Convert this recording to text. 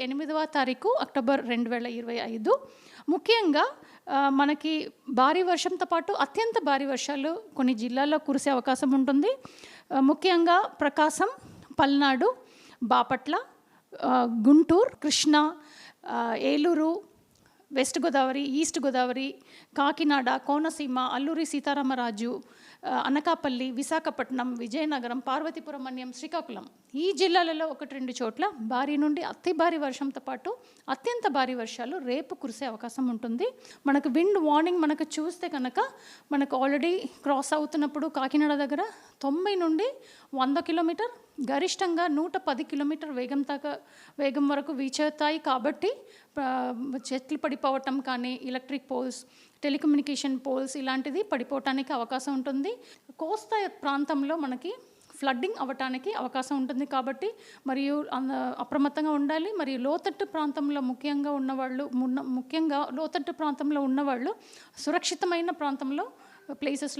8వ తారీఖు అక్టోబర్ 2025. ముఖ్యంగా మనకి భారీ వర్షంతో పాటు అత్యంత భారీ వర్షాలు కొన్ని జిల్లాల్లో కురిసే అవకాశం ఉంటుంది. ముఖ్యంగా ప్రకాశం, పల్నాడు, బాపట్ల, గుంటూరు, కృష్ణా, ఏలూరు, వెస్ట్ గోదావరి, ఈస్ట్ గోదావరి, కాకినాడ, కోనసీమ, అల్లూరి సీతారామరాజు, అనకాపల్లి, విశాఖపట్నం, విజయనగరం, పార్వతీపురం మన్యం, శ్రీకాకుళం ఈ జిల్లాలలో 1-2 చోట్ల భారీ నుండి అతి భారీ వర్షంతో పాటు అత్యంత భారీ వర్షాలు రేపు కురిసే అవకాశం ఉంటుంది. మనకు విండ్ వార్నింగ్ మనకు చూస్తే కనుక మనకు ఆల్రెడీ క్రాస్ అవుతున్నప్పుడు కాకినాడ దగ్గర 90 నుండి 100 కిలోమీటర్, గరిష్టంగా 110 కిలోమీటర్ వేగం వరకు వీచేస్తాయి. కాబట్టి చెట్లు పడిపోవటం కానీ, ఎలక్ట్రిక్ పోల్స్, టెలికమ్యూనికేషన్ పోల్స్ ఇలాంటిది పడిపోవటానికి అవకాశం ఉంటుంది. కోస్తా ప్రాంతంలో మనకి ఫ్లడ్డింగ్ అవ్వటానికి అవకాశం ఉంటుంది. కాబట్టి మరియు అప్రమత్తంగా ఉండాలి. మరియు లోతట్టు ప్రాంతంలో ముఖ్యంగా లోతట్టు ప్రాంతంలో ఉన్నవాళ్ళు సురక్షితమైన ప్రాంతంలో ప్లేసెస్లో